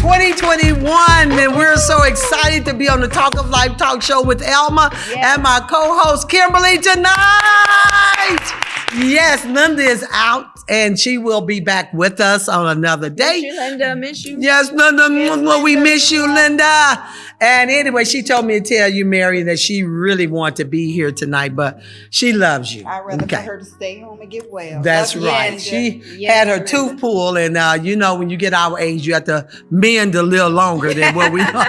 2021, and we're so excited to be on the Talk of Life talk show with Elma and my co-host Kimberly tonight. Yes, Linda is out, and she will be back with us on another day. Miss you, Linda. Miss you. Yes, Linda, we miss you, Linda. And anyway, she told me to tell you, Marian, that she really wanted to be here tonight, but she loves you. I'd rather for her to stay home and get well. That's right. She had her tooth pulled, and you know, when you get our age, you have to mend a little longer than what we know.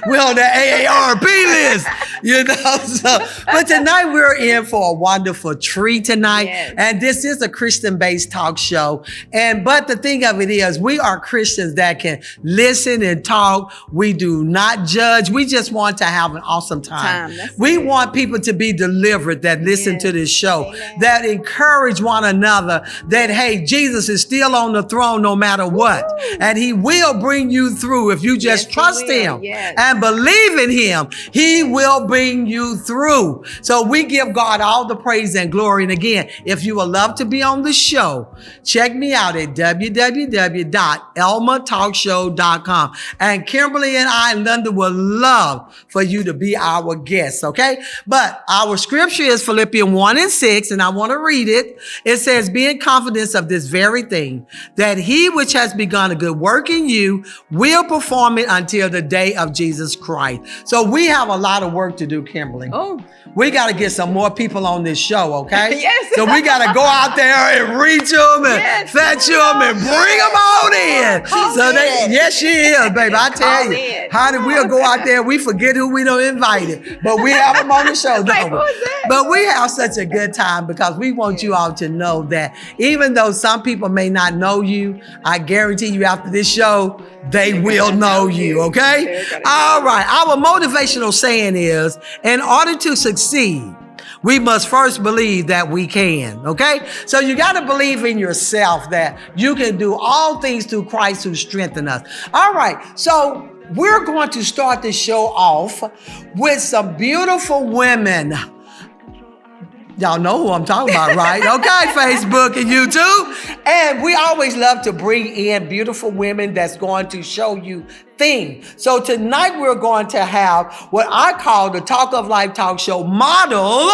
We're on the AARP list, you know. So, but tonight we're in for a wonderful treat tonight, and this is a Christian-based talk show. But the thing of it is, we are Christians that can listen and talk. We do not judge. We just want to have an awesome time. We want people to be delivered that listen to this show, that encourage one another, that, hey, Jesus is still on the throne no matter what. And he will bring you through if you just trust him and believe in him. He will bring you through. So we give God all the praise and glory. And again, if you would love to be on the show, check me out at www.elmatalkshow.com. And Kimberly and I, Linda, would love for you to be our guest, okay? But our scripture is Philippians 1:6, and I want to read it. It says, be in confidence of this very thing, that he which has begun a good work in you will perform it until the day of Jesus Christ. So we have a lot of work to do, Kimberly. We got to get some more people on this show, okay? So we got to go out there and reach them and fetch them and bring them on in. Yes, she is, baby. I tell you, honey, we'll go out there. We forget who we don't invited, but we have them on the show, don't we? But we have such a good time because we want you all to know that even though some people may not know you, I guarantee you after this show, they will know you, okay? All right. Our motivational saying is, in order to succeed, we must first believe that we can, okay? So you got to believe in yourself that you can do all things through Christ who strengthens us. All right. So we're going to start the show off with some beautiful women. Y'all know who I'm talking about, right? Okay, Facebook and YouTube. And we always love to bring in beautiful women that's going to show you things. So tonight we're going to have what I call the Talk of Life talk show model.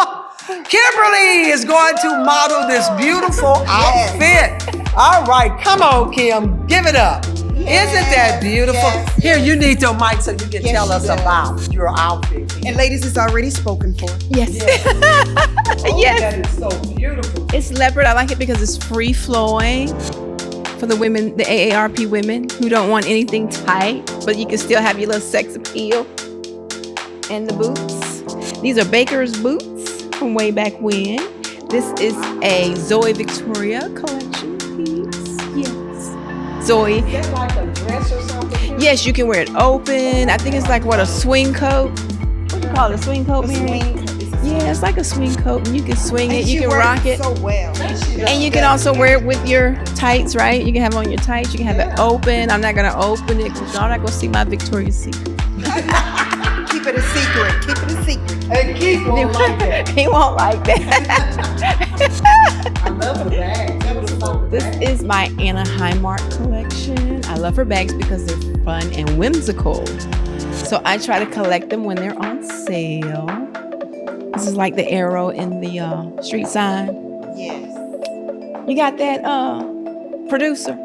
Kimberly is going to model this beautiful outfit. All right, come on, Kim, give it up. Isn't that beautiful? Here, you need your mic so you can tell us about your outfit. And ladies, it's already spoken for. Yes. That is so beautiful. It's leopard. I like it because it's free flowing for the women, the AARP women who don't want anything tight, but you can still have your little sex appeal. And the boots. These are Baker's boots from way back when. This is a Zoe Victoria collection piece. Yes. Zoe. Is that like a dress or something? Yes, you can wear it open. I think it's like a swing coat. What do you call it? A swing coat, Mary? Yeah, it's like a swing coat, and you can swing it, you can rock it. So well. And you can also wear it with your tights, right? You can have on your tights, you can have it open. I'm not gonna open it because y'all not gonna see my Victoria's Secret. Keep it a secret. Keep it a secret. And Keith won't like that. He won't like that. I love the bag. This is my Anna Highmark collection. I love her bags because they're fun and whimsical. So I try to collect them when they're on sale. This is like the arrow in the street sign. Yes. You got that, producer?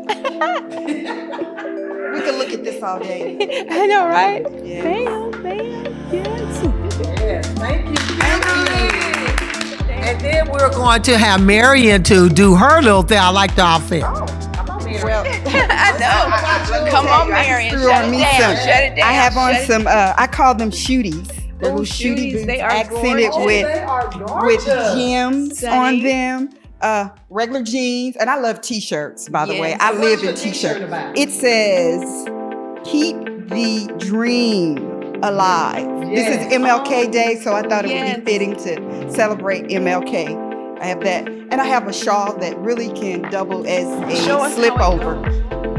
We can look at this all day. I know, right? Yes. Bam, yes. Yes, thank you. And then we're going to have Marian to do her little thing. I like the outfit. Well, I know. Come on, Marian. Shut it down. I have on some, I call them shooties. The little shooty boots, they are accented with gems on them. Regular jeans, and I love t-shirts, by the way. I live in t-shirts. It says, keep the dream alive. This is MLK Day, so I thought it would be fitting to celebrate MLK. I have that, and I have a shawl that really can double as a slip over.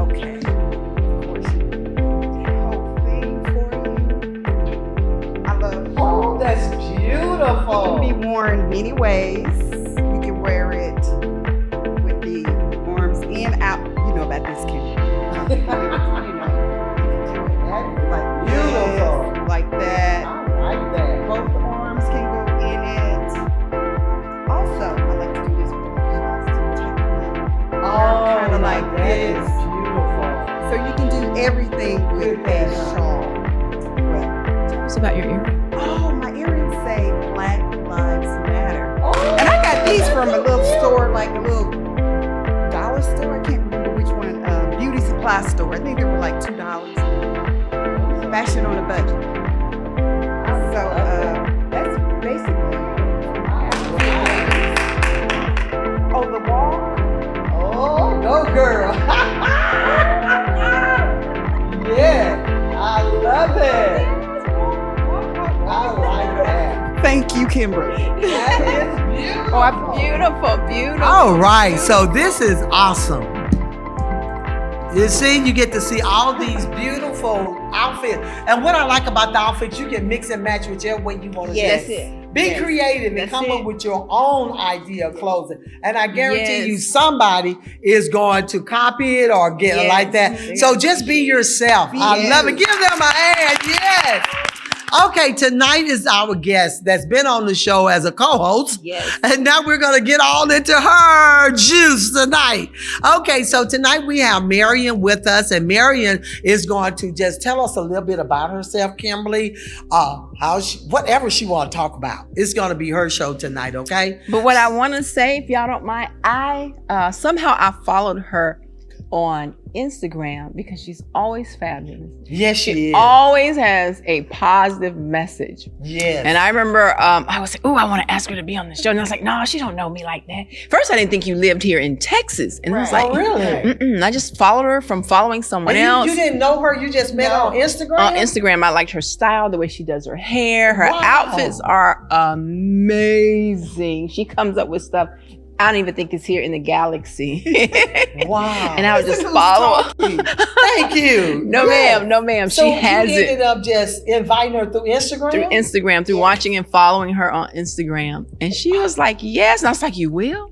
Okay. Of course. Whole thing for you. I love. Oh, that's beautiful. It can be worn many ways. You can wear it with the arms in, out. You know about this, Kim. us about your earring. Oh, my earrings say Black Lives Matter. And I got these from a little store, like a little dollar store. I can't remember which one. Beauty supply store. I think they were like $2. Fashion on a budget. So that's basically it. Oh, the wall. Oh, go girl. Yeah, I love it. I like that. Thank you, Kimberly. That is beautiful. Oh, beautiful, beautiful. All right, so this is awesome. You see, you get to see all these beautiful outfits. And what I like about the outfits, you can mix and match whichever way you want to Yes. dress. Be creative and That's come it. up with your own idea of clothing. And I guarantee Yes. you somebody is going to copy it or get it Yes. like that. So just be yourself. I Yes. love it. Give them a hand. Yes. Okay, tonight is our guest that's been on the show as a co-host. Yes. And now we're going to get all into her juice tonight. Okay, so tonight we have Marian with us, and Marian is going to just tell us a little bit about herself, Kimberly, whatever she want to talk about. It's going to be her show tonight, okay? But what I want to say, if y'all don't mind, I followed her on Instagram because she's always fabulous. Yes, she is. Always has a positive message. Yes. And I remember I was like, oh, I want to ask her to be on the show. And I was like, no, she don't know me like that. First, I didn't think you lived here in Texas. And I was like, Oh, really? mm-mm. I just followed her from following someone else. You didn't know her? You just met her on Instagram? On Instagram, I liked her style, the way she does her hair. Her Wow. outfits are amazing. She comes up with stuff I don't even think it's here in the galaxy. Wow. And I would Listen just who's follow. talking. Thank you. No, Yes. ma'am. No, ma'am. So She has you ended it up just inviting her through Instagram? through Instagram, through watching and following her on Instagram. And she was like, yes. And I was like, you will?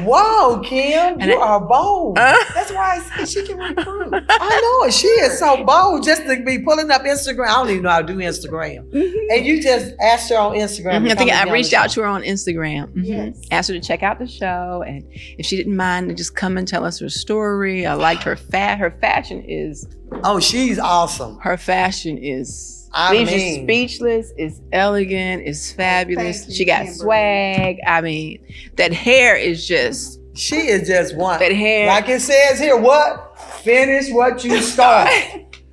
Whoa, Kim, you are bold. That's why I said she can recruit. I know it. She is so bold just to be pulling up Instagram. I don't even know how to do Instagram. And you just asked her on Instagram. I think I reached out to her on Instagram. Yes. Asked her to check out the show. And if she didn't mind to just come and tell us her story. I liked her her fashion is. Oh, she's awesome. Her fashion is. I leaves you mean- speechless. It's elegant. It's fabulous. Thank you, She got Kimberly. swag. I mean, that hair is just. She is just one. That hair. Like it says here, what? Finish what you start.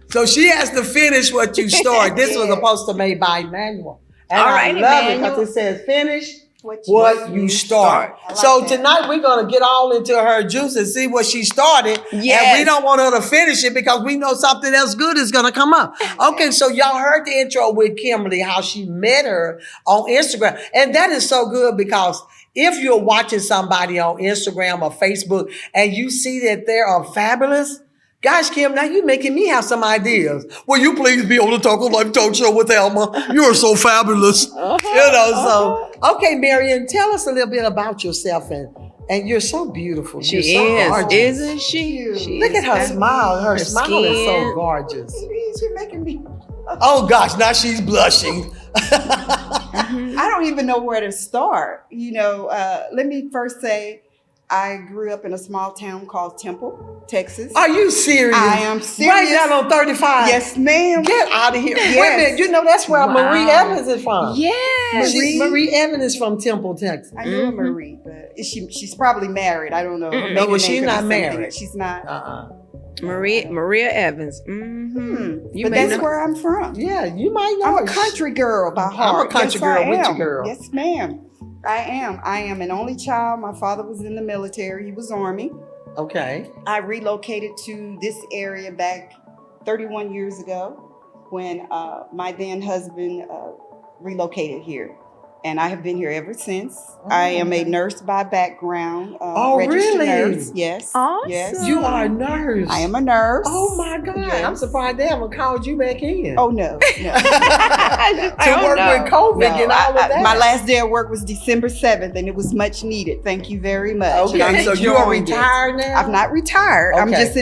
So she has to finish what you start. This was supposed to be made by Emmanuel. And All I right, love it Emmanuel. because it says finish What you start. I like So that. tonight we're going to get all into her juice and see what she started. Yes. And we don't want her to finish it because we know something else good is going to come up. Okay, so y'all heard the intro with Kimberly, how she met her on Instagram. And that is so good because if you're watching somebody on Instagram or Facebook and you see that they are fabulous, gosh, Kim, now you're making me have some ideas. Will you please be on the Talk of Life talk show with Elma? You are so fabulous. So, okay, Marian, tell us a little bit about yourself. And you're so beautiful. She You're so is, gorgeous. isn't she? She Look is at her fabulous. smile. Her smile is so skin. gorgeous. You're making me. Oh, gosh, now she's blushing. I don't even know where to start. Let me first say, I grew up in a small town called Temple, Texas. Are you serious? I am serious. Right down on 35. Yes, ma'am. Get out of here. Yes. Wait a minute. You know that's where Wow. Marie Evans is from. Yes. Marie Evans is from Temple, Texas. I knew a Marie, but she's probably married. I don't know. Her Mm-mm. maiden No, well, name she's could be not something married. that She's not. Maria Evans. Mm-hmm. You But may that's know. where I'm from. Yeah, you might know. I'm a country girl by I'm heart. a country Yes, I girl with you, am. girl. Yes, ma'am. I am an only child. My father was in the military. He was Army. Okay. I relocated to this area back 31 years ago when my then husband relocated here. And I have been here ever since. I am a nurse by background. Oh, registered really? Nurse. Yes. Awesome. Yes. You are a nurse. I am a nurse. Oh my God. Yes. I'm surprised they haven't called you back in. Oh, no. To work with COVID and all of that. My last day of work was December 7th, and it was much needed. Thank you very much. And I'm Okay, so you are enjoying it. retired now? I'm not retired. I'm Okay. just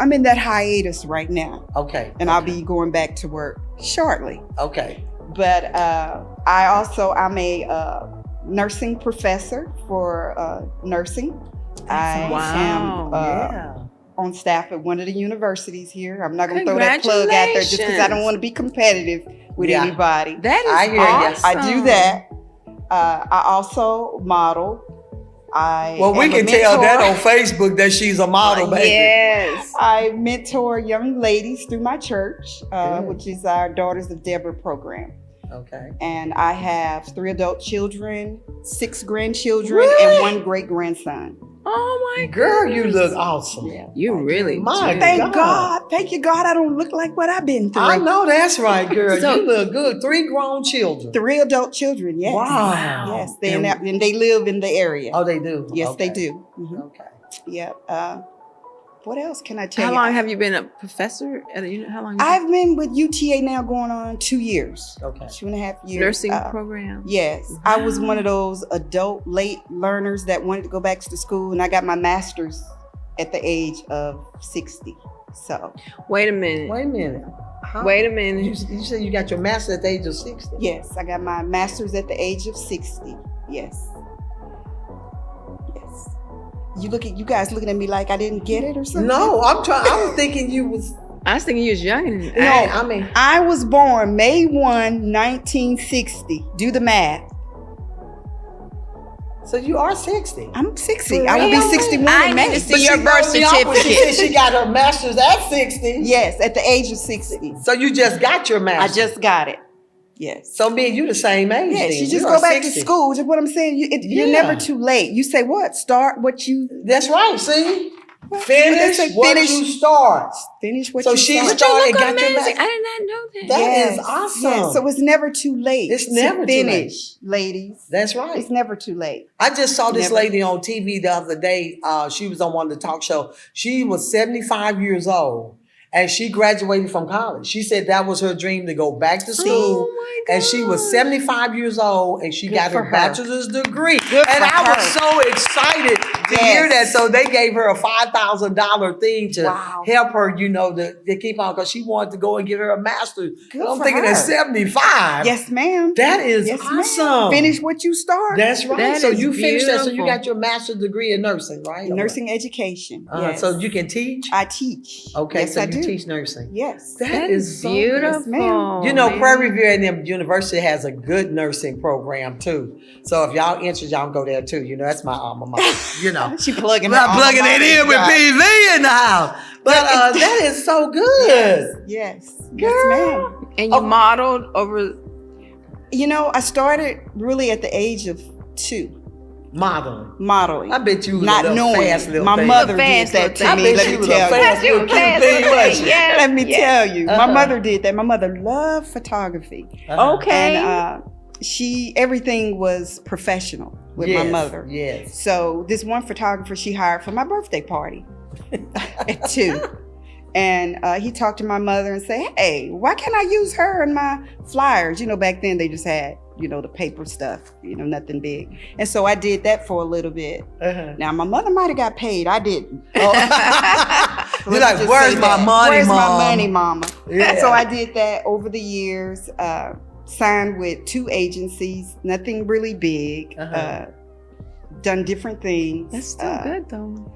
I'm in that hiatus right now. Okay. And I'll be going back to work shortly. Okay. But I'm a nursing professor for nursing. I am Yeah. on staff at one of the universities here. I'm not going to throw that plug out there just because I don't want to be competitive. with anybody. That is I hear awesome. I do that. I also model. We can tell that on Facebook that she's a model, baby. Yes. I mentor young ladies through my church, which is our Daughters of Deborah program. Okay. And I have 3 adult children, 6 grandchildren, and 1 great-grandson. Oh my Girl, you look awesome. Yeah. You really My do. Thank God. Thank you, God. I don't look like what I've been through. I know that's right, girl. So- you look good. 3 grown children. 3 adult children, yes. Wow. Yes, and they live in the area. Oh, they do? Yes, Okay. they do. Mhm. Okay. Yep. What else can I tell How you? long have you been a professor? How long? I've been with UTA now going on 2 years. Okay. 2.5 years. Nursing program. Yes. I was one of those adult late learners that wanted to go back to school, and I got my master's at the age of 60. So, Wait a minute. Wait a minute. Huh? Wait a minute. You said you got your master's at the age of 60? yes, I got my master's at the age of 60. Yes. Yes. You guys looking at me like I didn't get it or something? No, I was thinking you was. I was thinking you was younger than No. I mean, I was born May 1, 1960. Do the math. so you are 60. I'm 60. For I will be real? 61 I in need May. to see your birth She certificate. said she got her master's at 60. Yes, at the age of 60. So you just got your I master's. just got it. Yes. So me and you the same age. Yes, then. you just are go back 60. to school. Just what I'm saying. You're Yeah. never too late. You say what? Start what you That's right. See, What finish they say? what Finish. you start. finish what So you she start. started. You look got your amazing. master's. I did not know that. That Yes, is awesome. yes. So it's never too late. It's to never too late. finish, ladies. That's right. It's never too late. I just saw this Never. lady on TV the other day. She was on one of the talk shows. She was 75 years old and she graduated from college. She said that was her dream to go back to school. Oh my And she was gosh. 75 years old and she Good got for her her. bachelor's degree. Good and for I her. was so excited to Yes. hear that. So they gave her a $5,000 thing to Wow. help her, to keep on, because she wanted to go and get her a master's. Good And I'm for thinking her. at 75. Yes, ma'am. That is Yes, ma'am. awesome. Finish what you start. That's right. That so is you finished that. So you beautiful. got your master's degree in nursing, right? Nursing education. Yes. So you can teach? I teach. Okay, Yes, so I you do. teach nursing. Yes. That is so beautiful. Yes, ma'am. You know, man. Prairie View A&M University has a good nursing program too. So if y'all interested, y'all can go there too. That's my alma mater. She plugging I'm not plugging it in with PV in the house. But that is so good. Yes. Yes, ma'am. And you modeled over. I started really at the age of 2, modeling. I bet you was Not a little knowing. fast little My thing. mother Fast did that little to I me. bet Let you me was tell a you. fast little cute thing, wasn't you? Yes, Let me yes. tell you. My Uh-huh. mother did that. My mother loved photography. Okay. And everything was professional with my mother. Yes. So this one photographer she hired for my birthday party at 2. And he talked to my mother and said, hey, why can't I use her in my flyers? Back then they just had, the paper stuff, nothing big. And so I did that for a little bit. Uh-huh. Now, my mother might have got paid. I didn't. You're Let me like, just where's say my that. money, Where's Mom? my money, mama? Yeah. So I did that over the years, signed with 2 agencies, nothing really big, Uh-huh. done different things. That's still good though.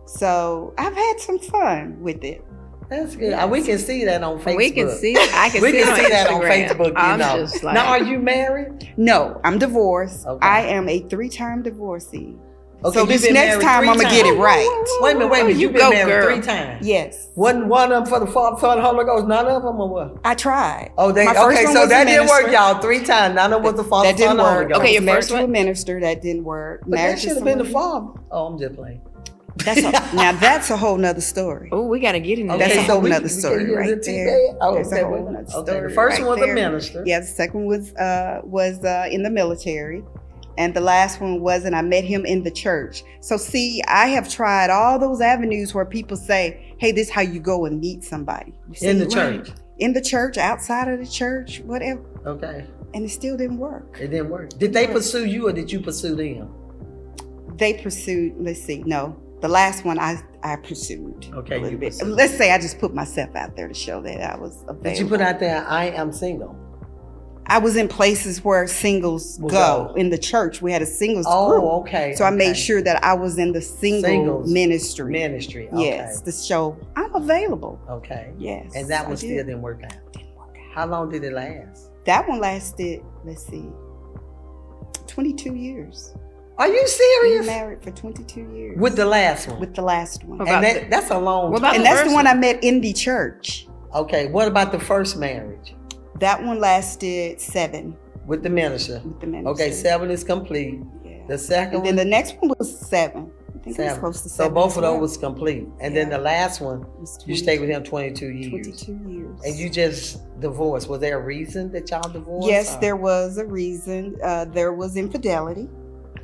So I've had some fun with it. That's good. We can see that on Facebook. We can see. I can We see, can it on see that on Instagram. Facebook. I'm know. just like, Now, are you married? No, I'm divorced. Okay. I am a 3-time divorcee. Okay, So you've this been next married time 3 I'm gonna get it times. right. Wait a minute. You You've been go, married girl. 3 times. Yes, One of them for the Holy Ghost, none of them or what? I tried. Oh, My first okay, one so was a that didn't work, minister. y'all. 3 times. None of them was the Father, That didn't Son, and Holy work. Ghost. Okay, I your was married first to a one? minister. That didn't work. But that Married should to have been the someone- Father. Oh, I'm just playing. Now that's a whole nother story. oh, we got to get into That's that. a whole we nother can story get right into there. that. Oh, That's a okay, whole well, nother okay. story. The first right one was a there. minister. Yeah, the second was in the military, and the last one was, and I met him in the church. So see, I have tried all those avenues where people say, "Hey, this is how you go and meet somebody." You see, In the right? church. In the church, outside of the church, whatever, Okay. and it still didn't work. It didn't work. Did they pursue you or did you pursue them? They pursued. Let's see, no. The last one I pursued. Okay, a little you bit. pursued. Let's say I just put myself out there to show that I was available. Did you put out there, I am single? I was in places where singles Will go. go. In the church, we had a singles Oh, group. okay. So I made okay. sure that I was in the Singles ministry. Ministry. Okay. Yes, to show I'm available. Okay. Yes. And that I one did. still didn't work out. Didn't work out. How long did it last? That one lasted, 22 years. Are you We were serious? married for 22 years. With the last one? With the last one. What about And that's a long what time. about And the that's first the one I met in the church. Okay, what about the first marriage? That one lasted 7 With the minister? with the minister. Okay, 7 is complete. Yeah. The second And then one? the next one was 7. I think it was 7. close to So 7. both as of those well. was complete. And then Yeah. the last one, Was you 20 stayed with him 22 years. 22 years. And you just divorced. Was there a reason that y'all divorced? Yes, or- there was a reason. There was infidelity,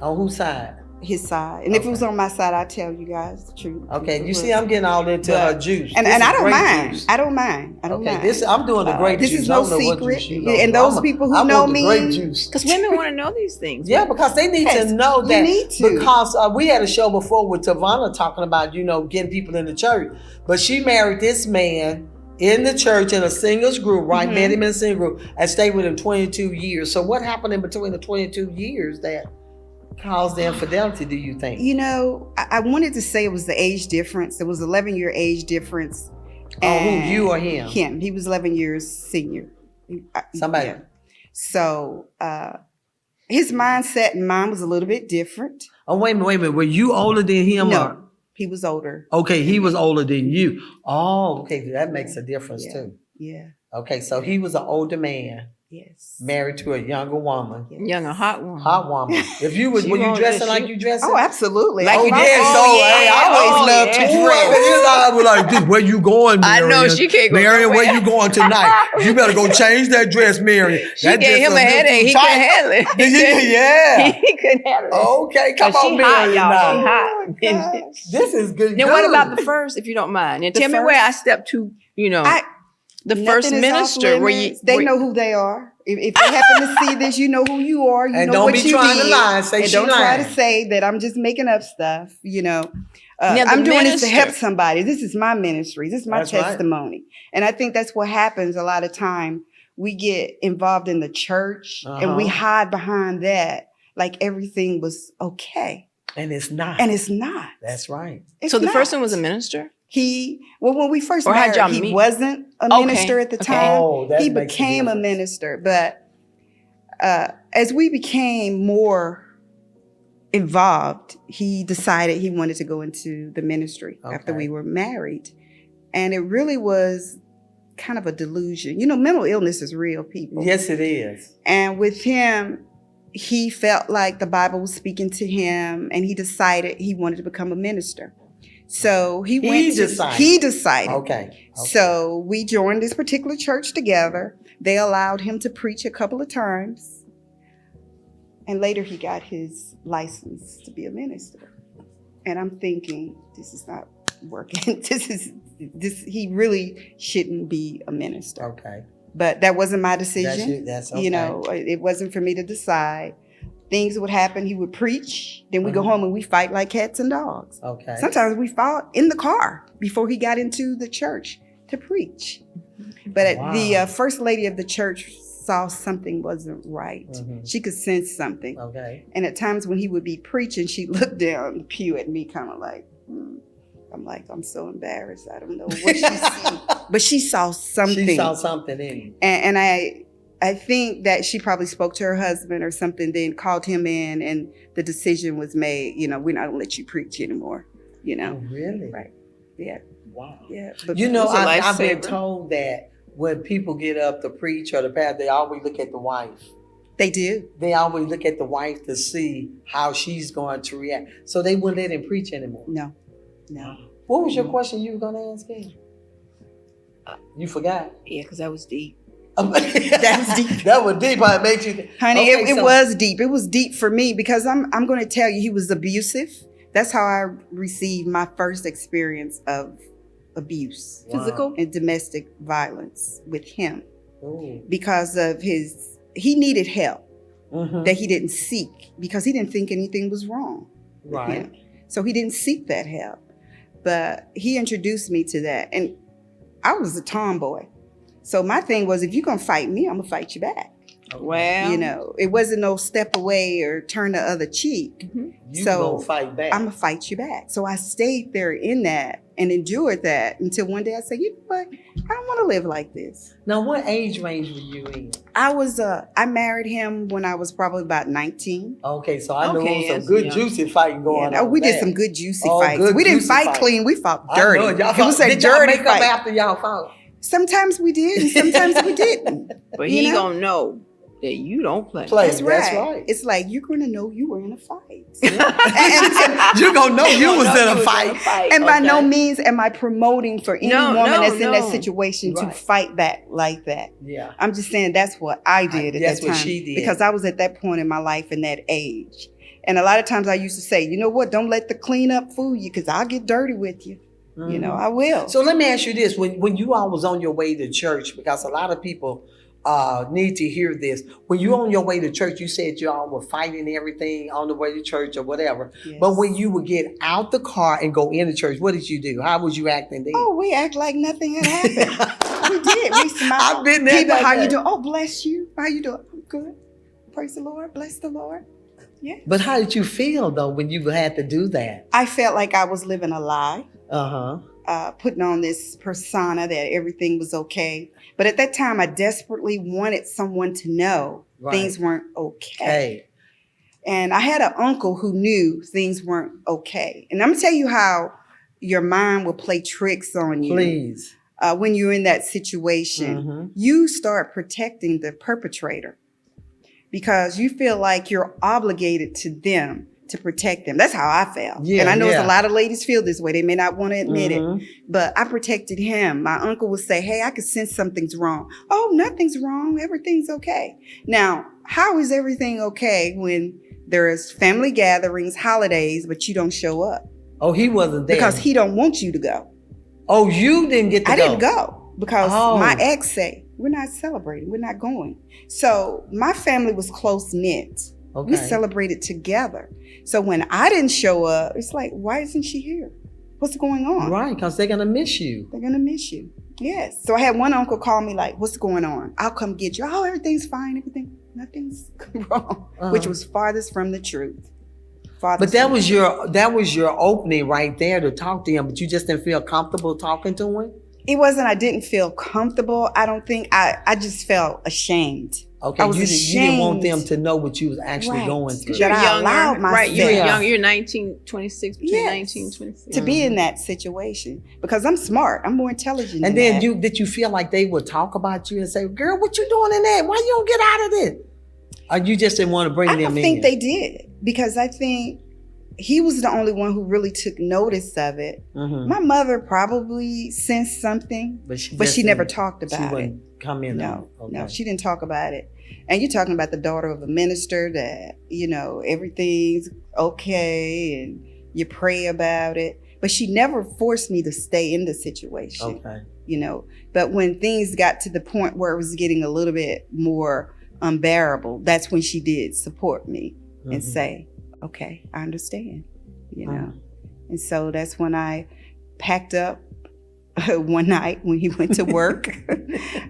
On whose side? his side. And if it was Okay. on my side, I'd tell you guys the truth. Okay, It you see, was. I'm getting all into her juice. And This I is don't grape mind. juice. I don't mind. I don't Okay, mind. I'm doing the grape this juice. is I no don't know what secret. juice you know. And those people who I know want the me, grape juice. Because women want to know these things. Yeah, because they need Yes, to know you that. need to. Because we had a show before with Tavana talking about, getting people in the church. But she married this man in the church in a singles group, right? Mhm. Met him in a single group and stayed with him 22 years. So what happened in between the 22 years that caused the infidelity, do you think? I wanted to say it was the age difference. There was 11-year age difference. Oh, who, And you or him? Him. He was 11 years senior. Somebody. Yeah. So his mindset and mine was a little bit different. Oh, wait a minute. Were you older than him? No, Or? he was older. Okay, he was older than you. Oh, okay. That makes a difference Yeah. too. Yeah. Okay, so he was an older man, Yes. married to a younger woman. Yes. Young and hot one. Hot woman. If you were She you won't dressing just like shoot. you dressing? Oh, absolutely. Like Oh, you my- did. oh, So, yeah. hey, I always oh, loved yeah. to Ooh, dress. I was like, this, where you going, I Marian? know, she can't go Marian, where nowhere. you going tonight? You better go change that dress, Marian. She That gave dress him a little headache. too He tight. couldn't handle it. Yeah. He couldn't handle it. Okay, come 'Cause on, she hot, Marian. y'all. now. She hot. Oh, gosh. This is good. Then what about the first, if you don't mind? And The tell me first? where I stepped to, the first Nothing is off minister where you limits. They know who they are. If they happen to see this, you know who you are. You And know don't what be you trying did. to lie and say And she don't try lying. to say that I'm just making up stuff. Now, the I'm doing this to help minister- somebody. This is my ministry. This is my That's right. testimony. And I think that's what happens a lot of time. We get involved in the church and we Uh-huh. hide behind that like everything was okay. And it's not. And it's not. That's right. It's So the first not. one was a minister? When we first Or how'd married, y'all he meet? wasn't a Okay, minister at the okay. time. Oh, that He makes a became a difference. minister. But as we became more involved, he decided he wanted to go into the ministry after Okay. we were married. And it really was kind of a delusion. Mental illness is real, people. Yes, it is. And with him, he felt like the Bible was speaking to him, and he decided he wanted to become a minister. So he decided. He decided. Okay. So we joined this particular church together. They allowed him to preach a couple of times. And later he got his license to be a minister. And I'm thinking, this is not working. He really shouldn't be a minister. Okay. But that wasn't my decision. That's okay. It wasn't for me to decide. Things would happen. He would preach. Then we go Mhm. home and we fight like cats and dogs. Okay. Sometimes we fought in the car before he got into the church to preach. But Wow. the first lady of the church saw something wasn't right. Mhm. She could sense something. Okay. And at times when he would be preaching, she looked down the pew at me kind of like, I'm like, I'm so embarrassed. I don't know what she see. But she saw something. She saw something in you. And I think that she probably spoke to her husband or something, then called him in, and the decision was made, we're not going to let you preach anymore, Oh, really? Right. Yeah. Wow. Yeah. But was a I've been lifesaver. told that when people get up to preach or the pastor, they always look at the wife. they do. They always look at the wife to see how she's going to react. So they wouldn't let him preach anymore. No. What was your question you were going to ask him? You forgot? Yeah, because that was deep. that was deep. That was deep. It made you think. Honey, Okay, it so- was deep. It was deep for me because I'm going to tell you, he was abusive. That's how I received my first experience of abuse, Wow. Physical? and domestic violence with him Ooh. because of he needed help Mhm. that he didn't seek because he didn't think anything was wrong. with Right. him. So he didn't seek that help. But he introduced me to that. And I was a tomboy. So my thing was, if you're going to fight me, I'm going to fight you back. Well, You know, it wasn't no step away or turn the other cheek. You So gonna fight back. I'm gonna fight you back. So I stayed there in that and endured that until one day I said, you know what? I don't want to live like this. Now, what age range were you in? I married him when I was probably about 19. Okay, so I know Okay, it was some that's good young. juicy fighting going Yeah, on. we did there. some good juicy Oh, fights. good We didn't juicy fight fight. clean. We fought I know dirty. it. Y'all It was fought. a Did y'all dirty make fight. up after y'all fought? Sometimes we did, and sometimes we didn't. but You he know? gonna know that you don't play. That's right. That's right. It's like you're gonna know you were in a fight. You gonna know you was in a You fight. And by no okay? means am I promoting for any No, woman no, that's in that no. situation to Right. fight back like that. Yeah. I'm just saying that's what I did at That's that what time. she did. Because I was at that point in my life in that age. And a lot of times I used to say, you know what, don't let the cleanup fool you because I'll get dirty with you. You know, I will. So let me ask you this: when you all was on your way to church, because a lot of people need to hear this. When you on your way to church, you said y'all were fighting everything on the way to church or whatever. Yes. But when you would get out the car and go into church, what did you do? How was you acting then? Oh, we act like nothing had happened. We did. We smiled. I've been there. People, done how that. you doing? Oh, bless you. How you doing? I'm good. Praise the Lord. Bless the Lord. Yeah. But how did you feel though when you had to do that? I felt like I was living a lie. Putting On this persona that everything was okay. But at that time, I desperately wanted someone to know things weren't okay. Hey. And I had an uncle who knew things weren't okay. And I'm going to tell you how your mind will play tricks on you. Please. When you're in that situation. You start protecting the perpetrator because you feel like you're obligated to them to protect them. That's how I felt. Yeah, and I know yeah. a lot of ladies feel this way. They may not want to admit it, but I protected him. My uncle would say, hey, I could sense something's wrong. Oh, nothing's wrong. Everything's okay. Now, how is everything okay when there's family gatherings, holidays, but you don't show up? Oh, he wasn't there. Because he don't want you to go. Oh, you didn't get to I go. didn't go because Oh. my ex say, we're not celebrating. We're not going. So my family was close knit. Okay. We celebrated together. So when I didn't show up, it's like, why isn't she here? What's going on? Right, because they're going to miss you. They're going to miss you. Yes. So I had one uncle call me like, what's going on? I'll come get you. Oh, everything's fine. Nothing's wrong, which was farthest from the truth. But that was your opening right there to talk to him, but you just didn't feel comfortable talking to him? It wasn't, I didn't feel comfortable. I don't think, I just felt ashamed. Okay, I was you didn't want ashamed. them to know what you was actually going through. That I You're allowed younger, right? You're myself. young. You're 19, 26, between Yes. 19, 26. To be in that situation because I'm smart. I'm more intelligent. And than then that. did you feel like they would talk about you and say, girl, what you doing in that? Why you don't get out of it? Or you just didn't want to bring I them don't in? think they did because I think he was the only one who really took notice of it. My mother probably sensed something, but she never talked about it. Wouldn't come in. No, Okay. no, she didn't talk about it. And you're talking about the daughter of a minister that, you know, everything's okay and you pray about it. But she never forced me to stay in the situation. Okay. You know, but when things got to the point where it was getting a little bit more unbearable, that's when she did support me and say, okay, I understand, you know. And so that's when I packed up one night when he went to work,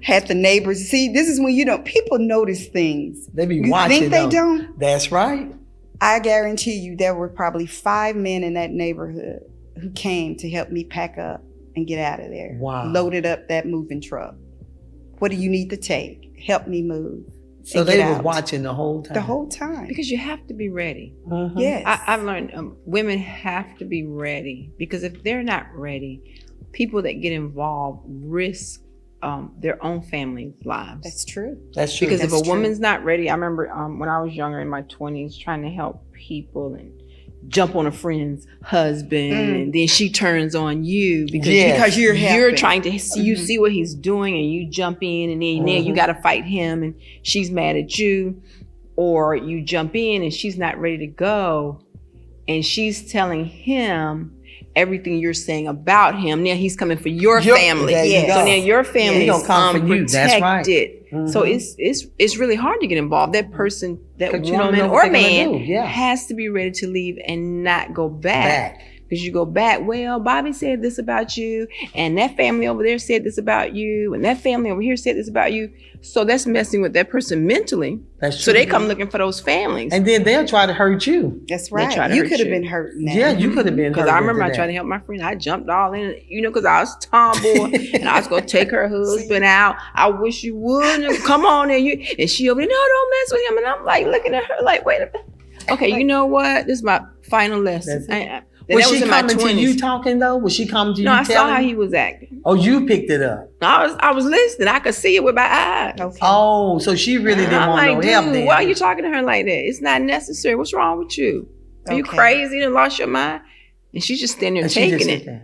had the neighbors. See, this is when people notice things. They be You watching think they them. don't? That's right. I guarantee you there were probably 5 men in that neighborhood who came to help me pack up and get out of there. Wow. Loaded up that moving truck. What do you need to take? Help me move. So and they get was out. watching the whole time. The whole time. Because you have to be ready. Yes. I've learned women have to be ready because if they're not ready, people that get involved risk their own family's lives. That's true. That's true. Because if That's a woman's not ready, I remember when I was younger in my 20s trying to help people and jump on a friend's husband and then she turns on you because you're helping. trying to see you see what he's doing and you jump in and then you got to fight him and she's mad at you, or you jump in and she's not ready to go and she's telling him everything you're saying about him. Now he's coming for your family. there you So go. now your family He is gonna come for you. That's right. protected. So it's really hard to get involved. That person, that 'Cause you don't woman know or what they're gonna man do. Yeah. has to be ready to leave and not go back. Because you go back, well, Bobby said this about you, and that family over there said this about you, and that family over here said this about you. So that's messing with that person mentally. That's true. So they come looking for those families. And then they'll try to hurt you. That's right. You could have been hurt now. Yeah, you could have been hurt. Because I remember I tried to help my friend. I jumped all in, because I was tomboy and I was going to take her husband out. I wish you would. Come on. And she over there, no, don't mess with him. And I'm like looking at her like, wait a minute. Okay, you know what? This is my final lesson. Was she coming to you talking though? Was she coming to you? No, I saw how he was acting. Oh, you picked it up. I was listening. I could see it with my eyes. Okay. Oh, so she really didn't want no help then. Why are you talking to her like that? It's not necessary. What's wrong with you? Are you crazy and lost your mind? And she's just standing there taking it.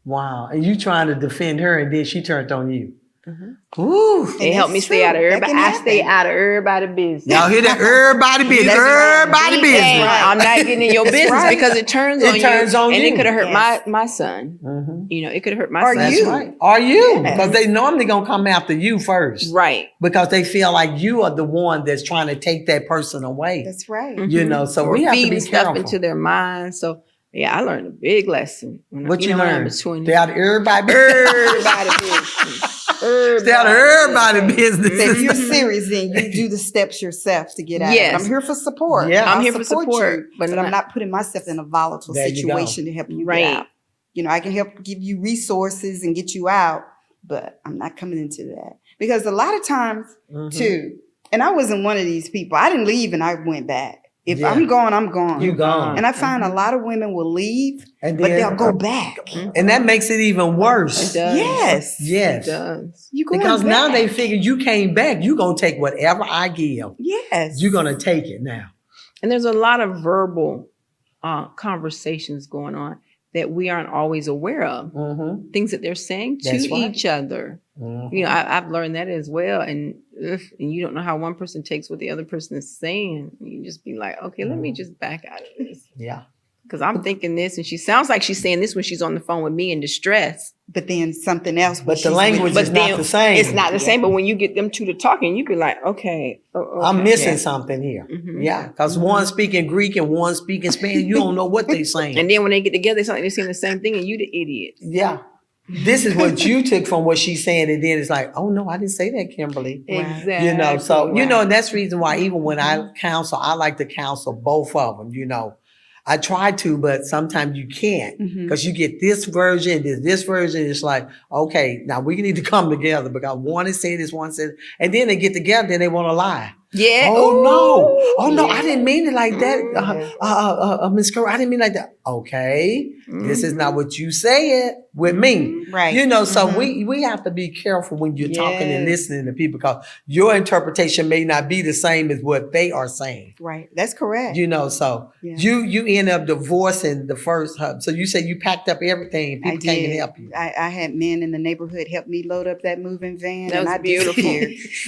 Wow. And you trying to defend her, and then she turned on you. Mm-hmm. Ooh, it helped me stay out of everybody. I stay out of everybody's business. Y'all hear that? Everybody business. Everybody business. I'm not getting in your business because it turns on you. And it could have hurt my son. Mm-hmm. It could have hurt my son. That's right. Are you? Because they normally gonna come after you first. Right. Because they feel like you are the one that's trying to take that person away. That's right. Mm-hmm. So we have to be careful. Stuff into their minds. So I learned a big lesson. What you learned? Stay out of everybody's business. Stay out of everybody's business. If you're serious, then you do the steps yourself to get out. Yes. I'm here for support. Yeah, I'm here for support, but I'm not putting myself in a volatile situation to help you get out. I can help give you resources and get you out, but I'm not coming into that because a lot of times too. And I wasn't one of these people. I didn't leave and I went back. If I'm gone, I'm gone. You gone. And I find a lot of women will leave, but they'll go back. And that makes it even worse. It does. Yes. It does. Because now they figure you came back, you're going to take whatever I give. Yes. You're going to take it now. And there's a lot of verbal conversations going on that we aren't always aware of. Mm-hmm. Things that they're saying to each other. Mm-hmm. I've learned that as well. And you don't know how one person takes what the other person is saying. You just be like, okay, let me just back out of this. Yeah. Because I'm thinking this, and she sounds like she's saying this when she's on the phone with me in distress. But then something else. But the language is not the same. It's not the same. But when you get them two to talking, you be like, okay. I'm missing something here. Mm-hmm. Yeah. Because one speaking Greek and one speaking Spanish, you don't know what they're saying. And then when they get together, it's like they're saying the same thing, and you the idiot. Yeah. This is what you took from what she's saying, and then it's like, oh no, I didn't say that, Kimberly. Exactly. So and that's the reason why even when I counsel, I like to counsel both of them. I try to, but sometimes you can't because you get this version, this version. It's like, okay, now we need to come together because one is saying this, one says, and then they get together, then they want to lie. Yeah. Oh no, I didn't mean it like that. Miss Kerr, I didn't mean like that. Okay, this is not what you said with me. Right. So we have to be careful when you're talking and listening to people because your interpretation may not be the same as what they are saying. Right. That's correct. So you end up divorcing the first husband. So you said you packed up everything. People can't help you. I had men in the neighborhood help me load up that moving van. That was beautiful.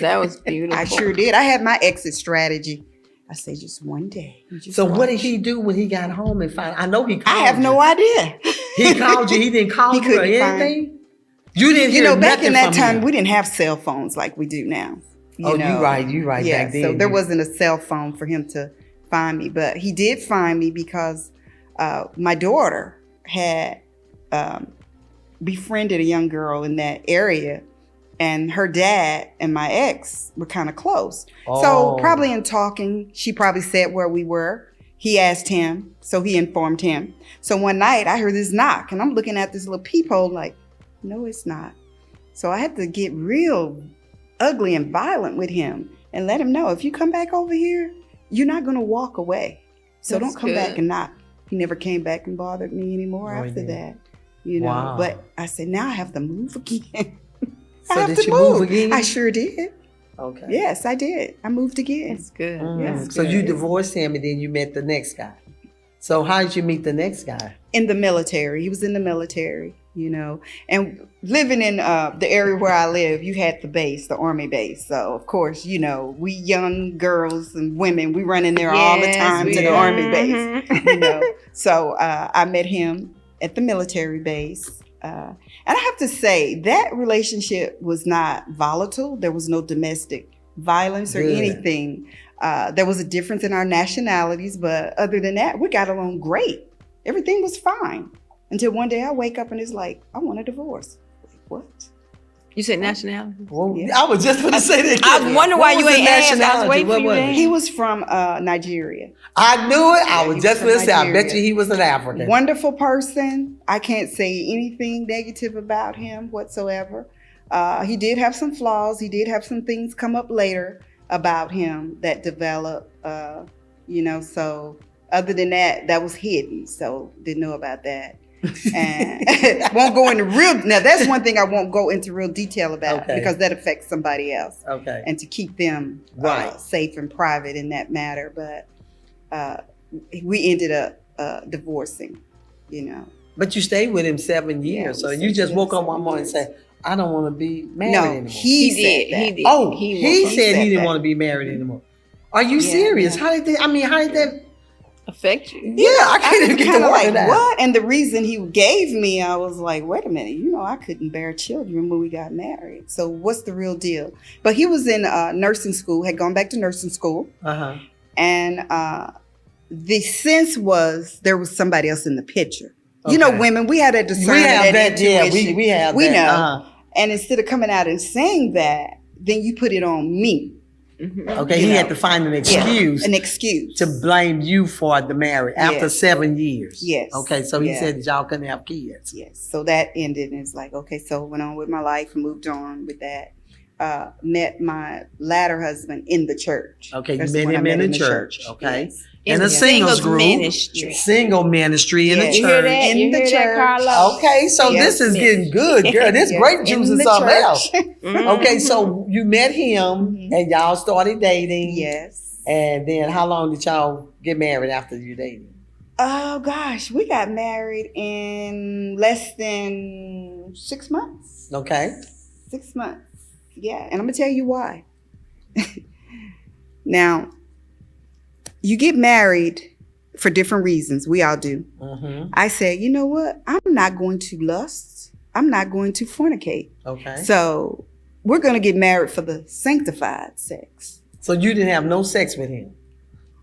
That was beautiful. I sure did. I had my exit strategy. I say just one day. So what did he do when he got home and found? I know he called I have no idea. He called you. He didn't call you or anything? You didn't hear nothing back in that time, him. we didn't have cell phones like we do now. You're right. Yeah, back then. So there wasn't a cell phone for him to find me. But he did find me because my daughter had befriended a young girl in that area. And her dad and my ex were kind of close. Oh. So probably in talking, she probably said where we were. He asked him, so he informed him. So one night I heard this knock and I'm looking at this little peephole like, no, it's not. So I had to get real ugly and violent with him and let him know, if you come back over here, you're not going to walk away. So don't come back and knock. He never came back and bothered me anymore after that. Wow. But I said, now I have to move again. So I have did to you move again? I sure did. Okay. Yes, I did. I moved again. That's good. Yes. So you divorced him and then you met the next guy. So how did you meet the next guy? In the military. He was in the military, and living in the area where I live, you had the base, the Army base. So of course, we young girls and women, we run in there all the time to the Army base, So I met him at the military base. And I have to say that relationship was not volatile. There was no domestic violence or anything. There was a difference in our nationalities, but other than that, we got along great. everything was fine until one day I wake up and it's like, I want a divorce. Like, what? You said nationality? Well, I was just going to say that. I was wondering why you ain't asked. I was waiting for you. He was from Nigeria. I knew it. I was just going to say, I bet you he was an African. Wonderful person. I can't say anything negative about him whatsoever. He did have some flaws. He did have some things come up later about him that developed, so other than that, that was hidden. So didn't know about that. And won't go into now that's one thing I won't go into real detail about because that affects somebody else. Okay. And to keep them safe and private in that matter. But we ended up divorcing, But you stayed with him 7 years. So you just woke up one morning and said, I don't want to be married anymore. He did. Oh, he said he didn't want to be married anymore. Are you serious? Yeah. How did that affect you? Yeah, I can't even get the word like, what? And the reason he gave me, I was like, wait a minute, I couldn't bear children when we got married. So what's the real deal? But he was in nursing school, had gone back to nursing school. And the sense was there was somebody else in the picture. Women, we had that discernment. We have that intuition. We have we that. know. And instead of coming out and saying that, then you put it on me. Mm-hmm. Okay, he had to find an excuse. An excuse. To blame you for the marriage after 7 years. Yes. Okay, so he said that y'all couldn't have kids. Yes. So that ended and it's like, okay, so went on with my life and moved on with that. Met my latter husband in the church. Okay, you met him in the church. Okay. Yes. In a singles group. Ministry. Single ministry in the church. You hear that? In the church. Carlos? Okay, so this is getting good, girl. This grape juice is something else. Okay, so you met him and y'all started dating. Yes. And then how long did y'all get married after you dated? Oh gosh, we got married in less than 6 months. Okay. 6 months. Yeah, and I'm gonna tell you why. Now, you get married for different reasons. We all do. Mm-hmm. I said, you know what? I'm not going to lust. I'm not going to fornicate. Okay. So we're going to get married for the sanctified sex. So you didn't have no sex with him?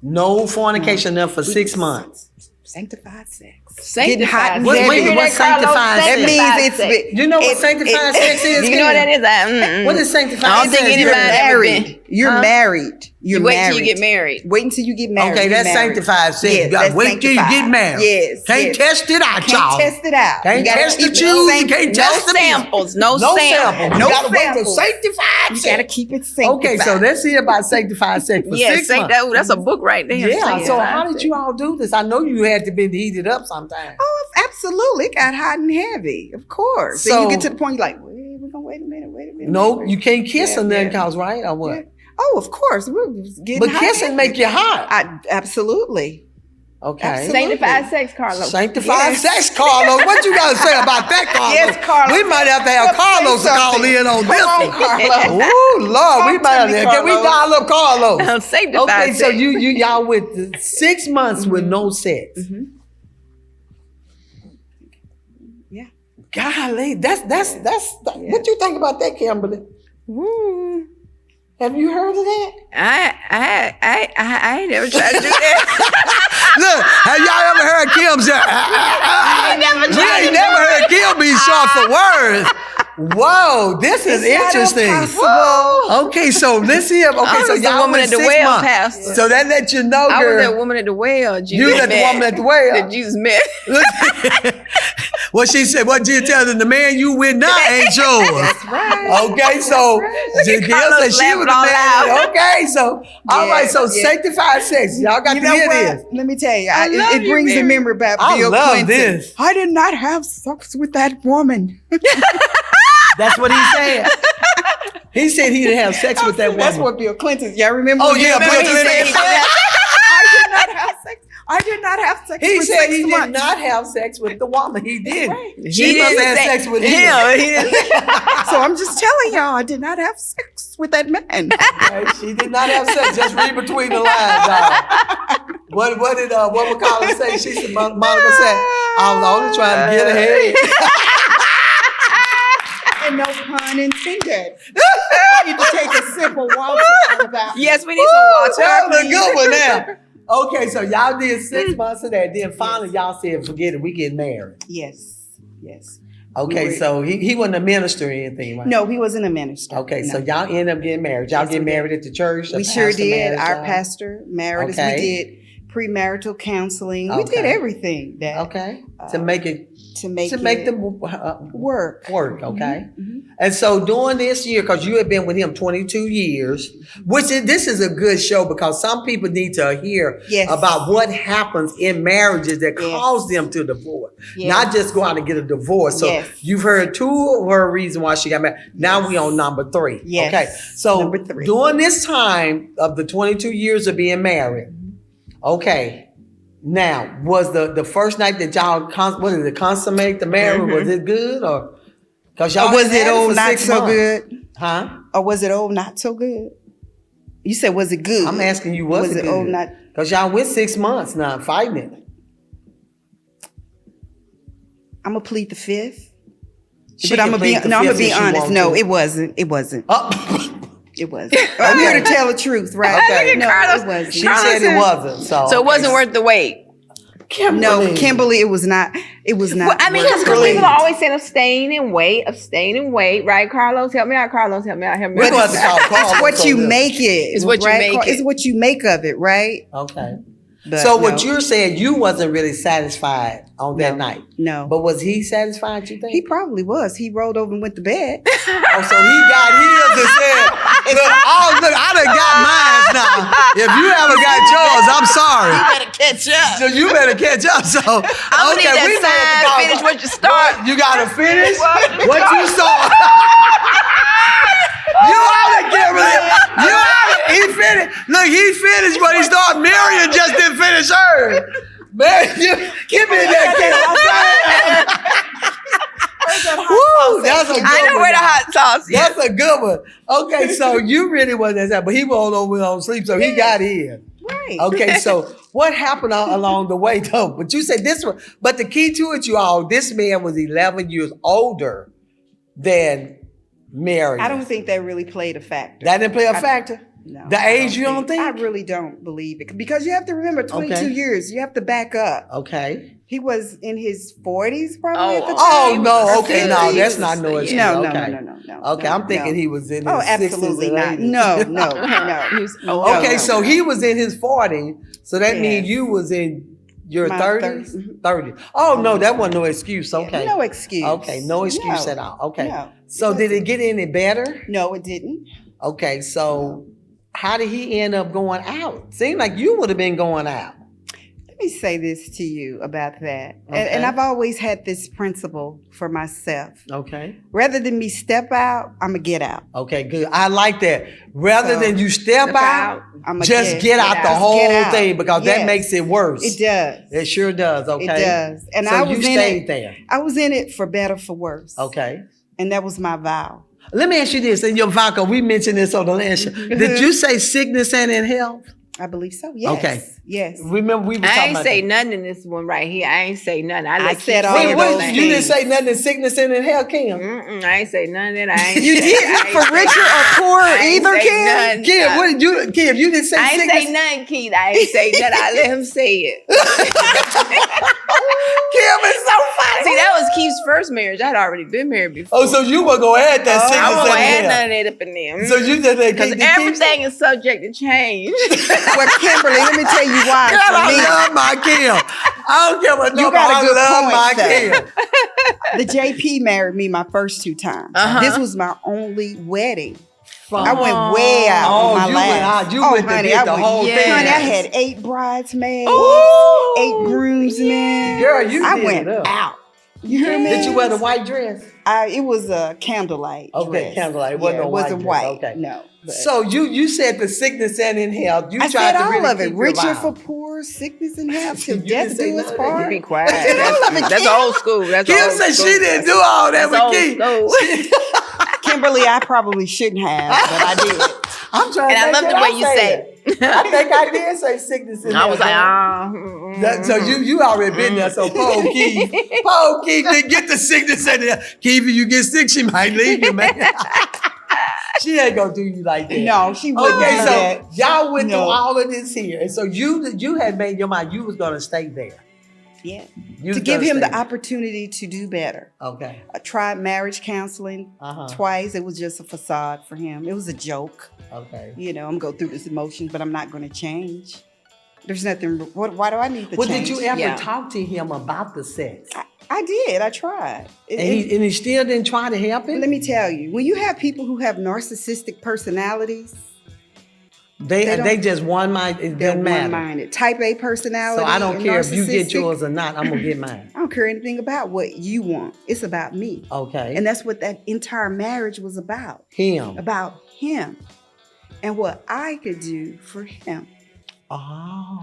No fornication there for 6 months? Sanctified sex. Sanctified hot and sex. heavy. What's sanctified sex? That means it's... You know what sanctified sex is? You know what that is? What is sanctified sex? I don't think anybody ever been. You're married. You're wait married. till you get married. Wait until you get married. Okay, that's sanctified sex. Yes, you gotta that's wait till you get married. Yes. Can't test it out, y'all. Can't test it out. Can't test the cheese. You can't test the samples. No samples. You gotta wait till sanctified sex. You gotta keep it sanctified. Okay, so let's hear about sanctified sex for 6 months. That's a book right there. Yeah, so how did you all do this? I know you had to be heated up sometime. Oh, absolutely. It got hot and heavy, of course. So you get to the point you're like, we're gonna wait a minute. No, you can't kiss or nothing, cause right or what? Yeah. Oh, of course. We're getting but kissing make you hot. Absolutely. Okay. Absolutely. Sanctified sex, Carlos. Sanctified sex, Carlos. What you got to say about that, Carlos? Yes, Carlos. We might have to have Carlos to call in on this one. Carlos. Ooh, Lord, we might have to. Can we dial up Carlos? Sanctified okay, sex. Mm-hmm. so y'all with 6 months with no sex. Mm-hmm. Yeah. Golly, that's what you think about that, Kimberly? Ooh. Have you heard of that? I ain't never tried to do that. Look, have y'all ever heard Kim say? I ain't never We tried ain't to never heard Kim be short for words. Whoa, this is interesting. Okay, so let's see. Okay, I was so the y'all woman went at the 6 well, months. Pastor. So that let you know, I girl. was that woman at the well. You was the woman at the well. That Jesus met. What she said, what you tell them, the man you with now ain't yours. That's right. Okay, so Jill said she was the man. Okay, so all right, so sanctified sex. Y'all got to hear this. Let me tell you, it brings a memory back. I Bill love Clinton. this. I did not have sex with that woman. That's what he said. He said he didn't have sex with that woman. That's what Bill Clinton. Y'all remember? Oh yeah, Bill Clinton. I did not have sex. I did not have sex. He with said 6 he months. did not have sex with the woman. He did. Right. She must have had sex with him. So I'm just telling y'all, I did not have sex with that man. Okay, she did not have sex. Just read between the lines, y'all. What did McCollum say? She said, Monica said, I was only trying to get ahead. And no pun intended. I need to take a sip of water on that. Yes, we need some water. That was a good one now. Okay, so y'all did 6 months of that. Then finally y'all said, forget it, we get married. Yes. Okay, so he wasn't a minister or anything, right? No, he wasn't a minister. Okay, no. so y'all end up getting married. Y'all get married at the church? We sure did. Our pastor married us. We did premarital counseling. We did everything that to make them work. Okay. And so during this year, because you had been with him 22 years, this is a good show because some people need to hear about what happens in marriages that cause them to divorce. Not just go out and get a divorce. So you've heard 2 of her reasons why she got married. Now we on number 3. Yes. Okay. So number 3. During this time of the 22 years of being married, okay. Now, was the first night that y'all consummate the marriage? Was it good or? Cause y'all was it not so months. good? Huh? Or was it not so good? You said was it good? I'm asking you, was it good? Not? Cause y'all went 6 months now fighting it. I'm gonna plead the 5th. But I'm gonna be honest. No, it wasn't. It wasn't. It was. I'm here to tell the truth, right? Okay. No, Carlos, it wasn't. She said it wasn't. So it wasn't worth the wait. No, Kimberly, it was not. It was not. Well, I mean, because people are always saying abstain and wait, right? Carlos, help me out. Carlos, help me out. Help me out. It's what you make it. It's what you make it. It's what you make of it, right? Okay. But so what you're saying, you wasn't really satisfied on that night. No. But was he satisfied, you think? He probably was. He rolled over and went to bed. Oh, so he got his and said, look, I done got mine now. If you haven't got yours, I'm sorry. You better catch up. So you better catch up. So, I'm gonna need that sign, finish what you start. You gotta finish what you start. You ought to get rid of it. You ought to, he finished. Look, he finished what he started. Marian just didn't finish hers. Man, give me that Woo, that's a good one. I know where the hot sauce is. That's a good one. Okay, so you really wasn't that, but he rolled over on sleep, so he got in. Right. Okay, so what happened along the way, though? But you said this one, but the key to it, you all, this man was 11 years older than Marian. I don't think that really played a factor. That didn't play a factor? No. The age, you don't think? I really don't believe it. Because you have to remember, 22 years, you have to back up. Okay. He was in his 40s probably at the time. Oh, no. Okay, no, that's not no excuse. No. Okay, I'm thinking he was in his 60s. Absolutely not. No. Okay, so he was in his 40s. So that means you was in your 30s? 30. Oh, no, that wasn't no excuse. Okay. No excuse. Okay, no excuse at all. Okay. No. So did it get any better? No, it didn't. Okay, so how did he end up going out? Seemed like you would have been going out. Let me say this to you about that. Okay. And I've always had this principle for myself. Okay. Rather than me step out, I'm going to get out. Okay, good. I like that. Rather than you step out, I'ma just get out the whole thing because that makes it worse. It does. It sure does. Okay. It does. And so I was you stayed there. I was in it for better, for worse. Okay. And that was my vow. Let me ask you this. In your vow, because we mentioned this on the last show. Did you say sickness and in health? I believe so. Yes. Okay. Yes. Remember we were talking about I ain't say nothing in this one right here. I ain't say nothing. I said all Wait, of what? those You didn't things. say nothing in sickness and in health, Kim. I ain't say none of that. I ain't You didn't for richer or poorer either, Kim? Kim, what did you? Kim, you didn't say I ain't sickness. say nothing, Keith. I ain't say nothing. I let him say it. Kim is so funny. See, that was Keith's first marriage. I'd already been married before. Oh, so you were gonna add that sickness I won't and add in health. none of that up in there. So you just Because everything is subject to change. Well, Kimberly, let me tell you why. God, For I me, love my Kim. I don't care what You nobody. got a good I love point, my though. Kim. the JP married me my first 2 times. This was my only wedding. I went way out on my you last. went out. You Oh, went to honey, get I the went- whole yes. thing. Honey, I had 8 bridesmaids, Ooh. 8 groomsmen. Girl, you I did went it up. out. You hear me? Did you wear the white dress? It was a candlelight Okay, dress. candlelight. It wasn't Yeah, no it wasn't white white. dress. Okay. No. but- So you said the sickness and in health. You I tried said to all really of it. keep your Richer vow. for poor, sickness and health, You till didn't death say do us none of that. part. You be quiet. I love it, That's Kim. old school. That's Kim old said school. she didn't do all that That's with old Keith. school. Kimberly, I probably shouldn't have, but I did. I'm trying And to I love think the what way you said. say it. I think I did say sickness and I health. was like, So you already been there. So Paul Keith didn't get the sickness and health. Keith, if you get sick, she might leave you, man. She ain't gonna do you like that. No, she wouldn't Okay, do so that. y'all went through No. all of this here, and so you had made your mind you was gonna stay there. Yeah. You To was give gonna him stay the there. opportunity to do better. Okay. I tried marriage counseling twice. It was just a facade for him. It was a joke. Okay. You know, I'm going to go through this emotions, but I'm not going to change. There's nothing. Why do I need to Well, change? did you ever Yeah. talk to him about the sex? I did. I tried. And he still didn't try to help it? Let me tell you, when you have people who have narcissistic personalities, They just one-minded. It they're doesn't matter. one-minded. Type A personality. So I don't and care if you get narcissistic, yours or not. I'm gonna get mine. I don't care anything about what you want. It's about me. Okay. And that's what that entire marriage was about. Him. About him and what I could do for him. Oh.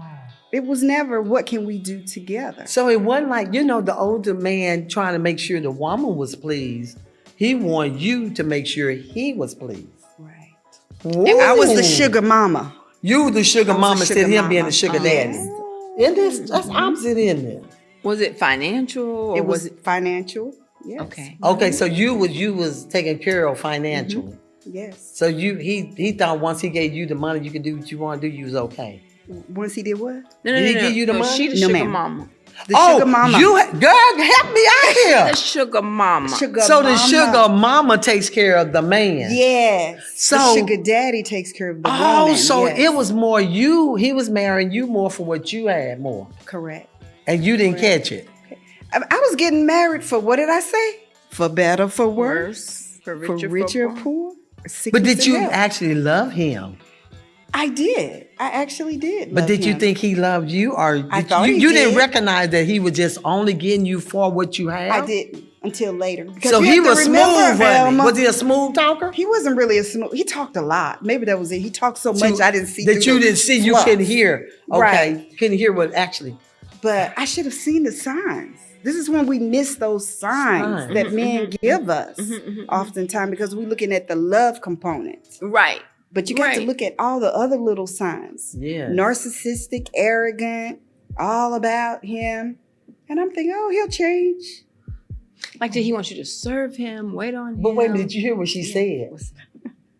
It was never what can we do together. So it wasn't like, the older man trying to make sure the woman was pleased. He wanted you to make sure he was pleased. Right. Whoa. I was the sugar mama. You the sugar I was mama the instead of sugar him being mama. the sugar daddy. Isn't this that's opposite, isn't it? Was it financial or It was financial. Yes. Okay. Okay, so you was taking care of financially. Yes. So he thought once he gave you the money, you could do what you want to do. You was okay. Once he did what? No, Did he give you the money? She the No, sugar ma'am. mama. The sugar mama. Girl, help me out here. The sugar mama. Sugar So the mama. sugar mama takes care of the man. Yes. So- the sugar daddy takes care of the Oh, woman. so yes. it was more you. He was marrying you more for what you had more, correct. and you didn't catch it. I was getting married for what did I say? For better, for worse, For for richer, or poor. But sickness did and you health. actually love him? I did. I actually did. But love did you him. think he loved you, or I did thought you, he you didn't did. recognize that he was just only getting you for what you had? I didn't until later. Because So you he have to was smooth, remember, wasn't he? Elma, Was he a smooth talker? He wasn't really a smooth. He talked a lot. Maybe that was it. He talked so much I didn't see that through you the didn't see. You fluff. couldn't hear. Okay, Right. couldn't hear what actually. But I should have seen the signs. This is when we miss those signs that men give us oftentimes because we're looking at the love component. Right. But you got to Right. look at all the other little signs. Yeah. Narcissistic, arrogant, all about him. And I'm thinking, oh, he'll change. Like, did he want you to serve him? Wait on him? But wait a minute, did you hear what she said?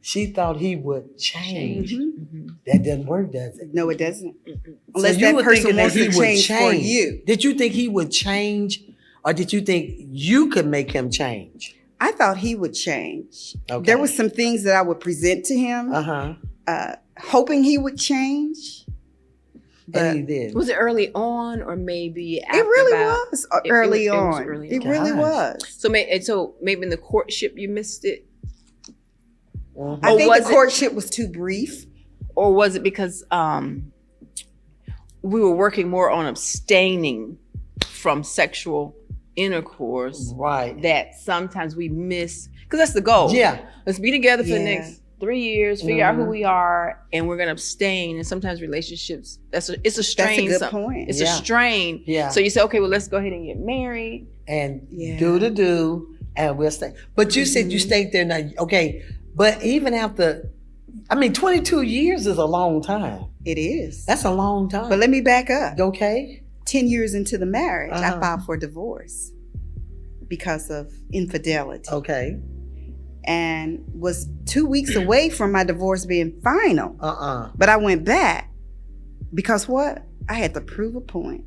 She thought he would change. Mm-hmm. That doesn't work, does it? No, it doesn't. So Unless you that were person thinking wants that he to would change for you. Did you think he would change, or did you think you could make him change? I thought he would change. Okay. There was some things that I would present to him, hoping he would change. And he did. Was it early on or maybe after? It really about- was It early was on. early It on. really Gosh. was. So maybe in the courtship you missed it, Mhm. I Or think was the it- courtship was too brief. or was it because we were working more on abstaining from sexual intercourse Right. that sometimes we miss? Because that's the goal. Yeah. Let's be together for the Yeah. next 3 years, figure out who we are, and we're gonna abstain. And sometimes relationships, it's a strain. That's a good point. It's Yeah. a strain. Yeah. So you say, okay, well, let's go ahead and get married. And Yeah. do, and we'll stay. But you said you stayed there now. Okay. But even after, 22 years is a long time. It is. That's a long time. But let me back up. Okay. 10 years into the marriage, Uh-huh. I filed for divorce because of infidelity. Okay. And was 2 weeks away from my divorce being final. But I went back because what? I had to prove a point.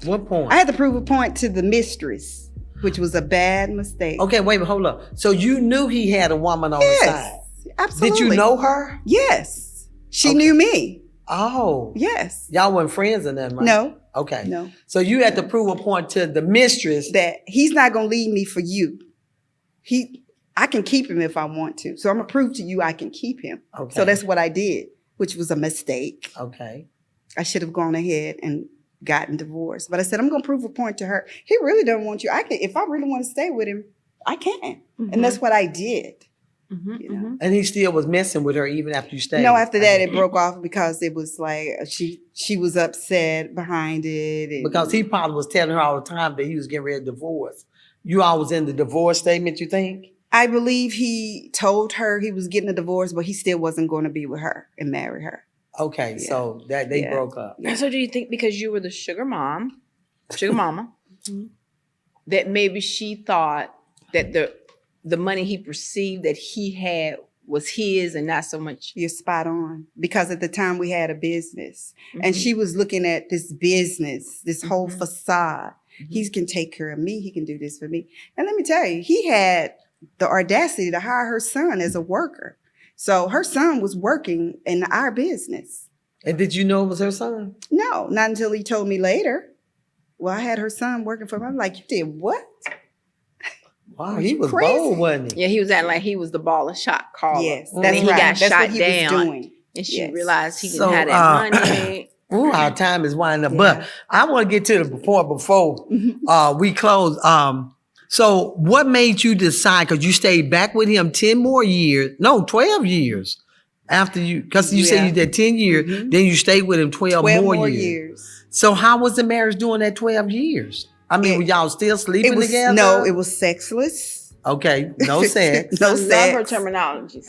What point? I had to prove a point to the mistress, which was a bad mistake. Okay, wait, but hold up. So you knew he had a woman on the side. Yes, absolutely. Did you know her? Yes. She Okay. knew me. Oh. Yes. Y'all weren't friends or nothing, right? No. Okay. No. So you had to prove a point to the mistress. That he's not going to leave me for you. I can keep him if I want to. So I'm going to prove to you I can keep him. Okay. So that's what I did, which was a mistake. Okay. I should have gone ahead and gotten divorced. But I said, I'm going to prove a point to her. He really don't want you. I can, if I really want to stay with him, I can. And that's what I did. You know? And he still was messing with her even after you stayed. No, after that it broke off because it was like she was upset behind it. And Because he probably was telling her all the time that he was getting ready to divorce. You all was in the divorce statement, you think? I believe he told her he was getting a divorce, but he still wasn't going to be with her and marry her. Okay, Yeah. so that they Yeah. broke up. So do you think because you were the sugar mama, that maybe she thought that the money he perceived that he had was his and not so much. You're spot on. Because at the time we had a business and she was looking at this business, this whole facade. He can take care of me. He can do this for me. And let me tell you, he had the audacity to hire her son as a worker. So her son was working in our business. And did you know it was her son? No, not until he told me later. Well, I had her son working for me. I'm like, you did what? Wow, he was crazy. bold, wasn't he? Yeah, he was acting like he was the ball and shot caller. Yes, And that's then he right. got That's shot what he down. was doing. And she Yes. realized he didn't So, have that money. Ooh, our time is winding up. But I want to get to the point before we close. So what made you decide, because you stayed back with him 10 more years, no, 12 years after you, because you said you did 10 years, then you stayed with him 12 more years. So how was the marriage during that 12 years? I mean, were y'all still sleeping together? No, it was sexless. Okay, no sex. No I sex. love her terminology.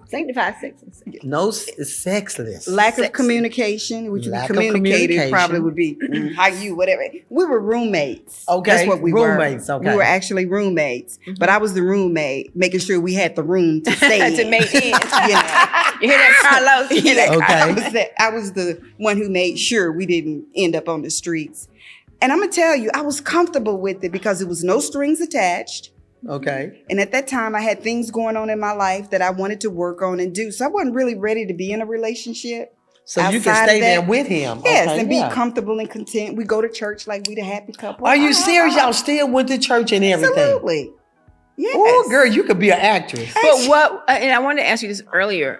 Sanctified sex. No sexless. Lack of communication, which Lack we of communicated communication. probably would be how you, whatever. We were roommates. Okay, That's what we roommates, were. okay. We were actually roommates, but I was the roommate, making sure we had the room to stay in. To make ends. You know. You hear that, Carlos? You hear that, Okay. I was the one who made sure we didn't end up on the streets. And I'm going to tell you, I was comfortable with it because it was no strings attached. Okay. And at that time, I had things going on in my life that I wanted to work on and do. So I wasn't really ready to be in a relationship. So you can outside stay of there that. with him. Yes, Okay, and be yeah. comfortable and content. We go to church like we the happy couple. Are you serious? Y'all still went to church and everything? Absolutely. Yes. Oh, girl, you could be an actress. But what, and I wanted to ask you this earlier.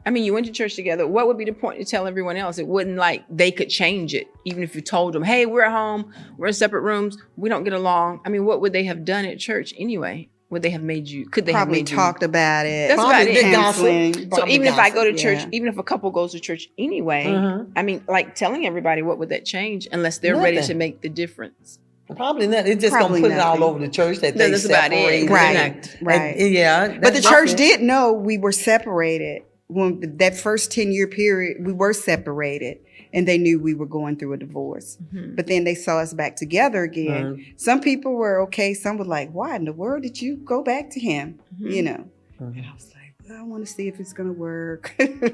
I mean, you went to church together. What would be the point to tell everyone else? It wouldn't like they could change it, even if you told them, hey, we're at home, we're in separate rooms, we don't get along. I mean, what would they have done at church anyway? Would they have made you, could they Probably have made talked about it. That's about it. Counseling. So Probably even if I go to gossip, church, yeah. even if a couple goes to church anyway, Mhm. I mean, like telling everybody, what would that change unless they're ready Nothing. to make the difference? Probably not. It's just Probably gonna put it all nothing. over the church that No, they that's about it. separated. Right, right. And, yeah. But the that's church it. did know we were separated. When that first 10-year period, we were separated and they knew we were going through a divorce. But then they saw us back together again. Some people were okay. Some were like, why in the world did you go back to him? You know, and I was like, well, I want to see if it's going to work.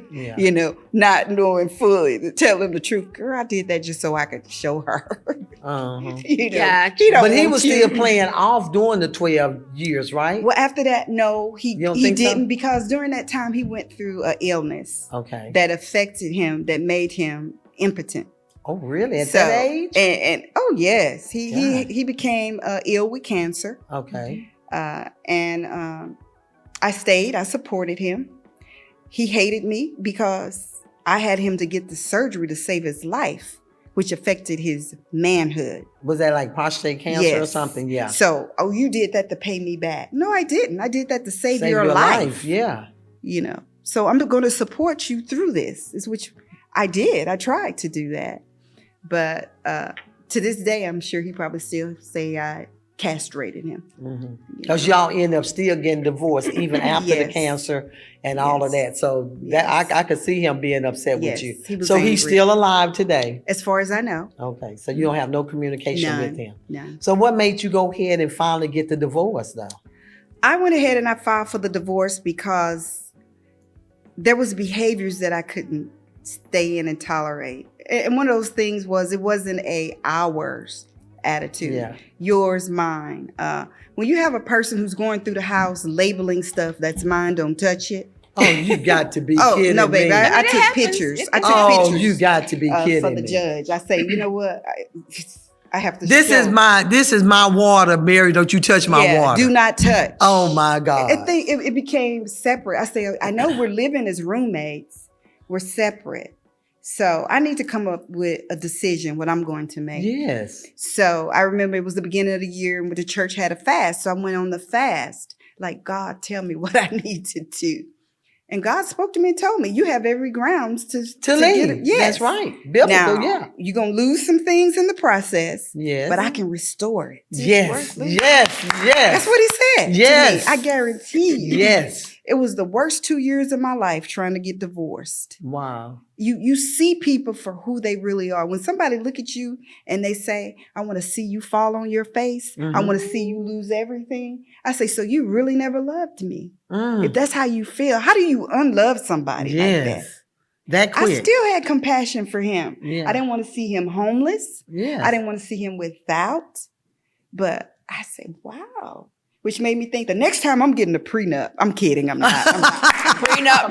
Yeah. You know, not knowing fully to tell them the truth. Girl, I did that just so I could show her. Uh-huh. You know, Yeah, he don't But he want was you. still playing off during the 12 years, right? Well, after that, no, he You don't think so? didn't because during that time he went through an illness Okay. that affected him, that made him impotent. Oh, really? At So, that age? and oh yes, God. he became ill with cancer, Okay. and I stayed. I supported him. He hated me because I had him to get the surgery to save his life, which affected his manhood. Was that like prostate cancer or Yes. something? Yeah. So, oh, you did that to pay me back? No, I didn't. I did that to save your life. Yeah. You know, so I'm going to support you through this, is which I did. I tried to do that. But to this day, I'm sure he probably still say I castrated him. Because y'all end up still getting divorced even after the Yes. cancer and all of that. So that I could see him being upset Yes, with you. he was So he's angry. still alive today. As far as I know. Okay. So you don't have no communication with him. None. So what made you go ahead and finally get the divorce though? I went ahead and I filed for the divorce because there was behaviors that I couldn't stay in and tolerate. And one of those things was, it wasn't a ours attitude. Yeah. Yours, mine. When you have a person who's going through the house labeling stuff that's mine, don't touch it. Oh, you got to be Oh, kidding no, baby. me. I It took happens. pictures. It I took Oh, pictures. you got to be kidding for the me. judge. I say, you know what? I have to This show. is my water, Mary. Don't you touch my water. Do not touch. Oh my God. It became separate. I say, I know we're living as roommates. We're separate. So I need to come up with a decision, what I'm going to make. Yes. So I remember it was the beginning of the year and the church had a fast. So I went on the fast. Like, God, tell me what I need to do. And God spoke to me and told me, you have every grounds to leave. get it. Yes. That's right. Biblical, Now, yeah. you're going to lose some things in the process. Yes. But I can restore it. Yes. Worthless. Yes. Yes. That's what he said. Yes. To me. I guarantee you. Yes. It was the worst 2 years of my life trying to get divorced. Wow. You see people for who they really are. When somebody look at you and they say, I want to see you fall on your face. I want to see you lose everything. I say, so you really never loved me. If that's how you feel, how do you unlove somebody like that? That quick. I still had compassion for him. Yeah. I didn't want to see him homeless. Yeah. I didn't want to see him without. But I said, wow. Which made me think the next time I'm getting a prenup. I'm kidding. I'm not. prenup.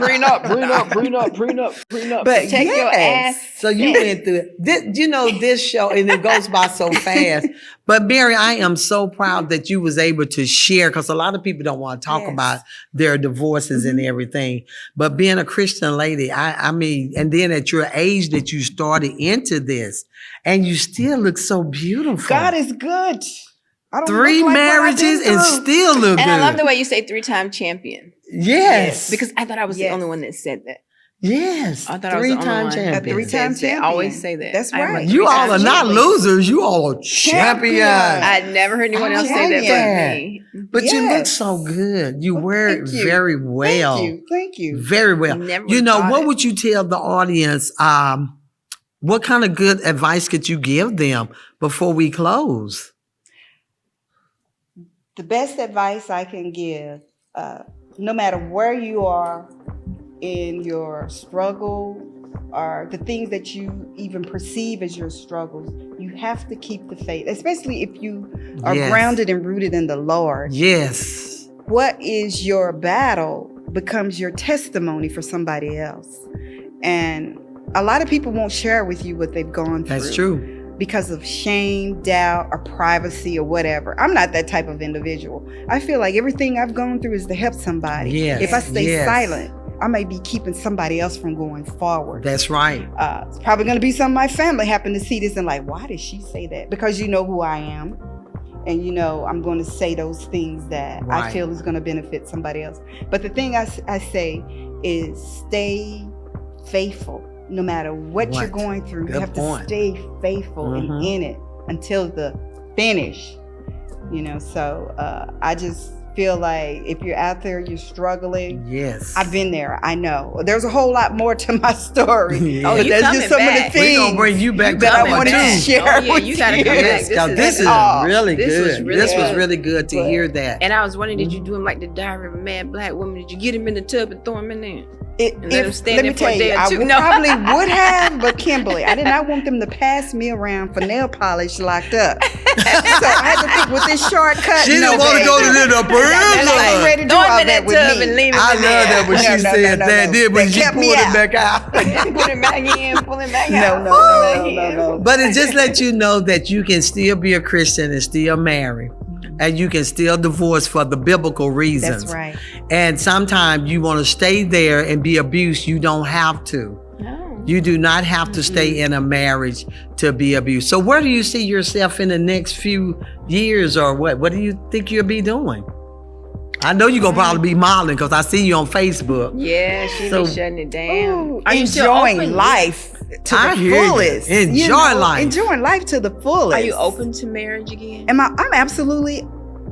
But take your ass. So you went through it. This show, and it goes by so fast. But Mary, I am so proud that you was able to share, because a lot of people don't want to talk about their divorces and everything. But being a Christian lady, I mean, and then at your age that you started into this, and you still look so beautiful. God is good. I don't 3 look like marriages and still look good. And I love the way you say 3-time champion. Yes. Because I thought I was the only one that said that. Yes. I thought I was the only 3-time one. champion. A 3-time champion. I always say that. That's I'm right. You all are three-time not champion. losers. You all are champions. I'd never heard anyone else say that but me. But you look so good. You wear it very well. Thank you. Very well. What would you tell the audience? What kind of good advice could you give them before we close? The best advice I can give, no matter where you are in your struggle or the things that you even perceive as your struggles, you have to keep the faith, especially if you are grounded and rooted in the Lord. Yes. What is your battle becomes your testimony for somebody else. And a lot of people won't share with you what they've gone through. That's true. Because of shame, doubt, or privacy or whatever. I'm not that type of individual. I feel like everything I've gone through is to help somebody. Yes. If I stay silent, I may be keeping somebody else from going forward. That's right. It's probably going to be some of my family happen to see this and like, why did she say that? Because you know who I am. And you know, I'm going to say those things that I feel is going to benefit somebody else. But the thing I say is stay faithful. No matter what you're going through, you have to stay faithful and in it until the finish. So I just feel like if you're out there, you're struggling. Yes. I've been there. I know. There's a whole lot more to my story. Oh, but you that's just some of the things. We're going to bring you back that I wanted to share with you got to come back. This is really good. This was really good to hear that. And I was wondering, did you do him like the Diary of a Mad Black Woman? Did you get him in the tub and throw him in there? Let me tell you, I probably would have, but Kimberly, I did not want them to pass me around for nail polish locked up. So I had to think with this shortcut. She didn't want to go to the prison. I'm ready to do all that with me. I love that when she said that. Then when she pulled it back out. Put it back in, pull it back out. No. But it just lets you know that you can still be a Christian and still marry. And you can still divorce for the biblical reasons. That's right. And sometimes you want to stay there and be abused. You don't have to. No. You do not have to stay in a marriage to be abused. So where do you see yourself in the next few years or what? What do you think you'll be doing? I know you're going to probably be modeling because I see you on Facebook. Yeah, she be shutting it down. Are you enjoying life to the fullest? Enjoying life to the fullest. Are you open to marriage again? I'm absolutely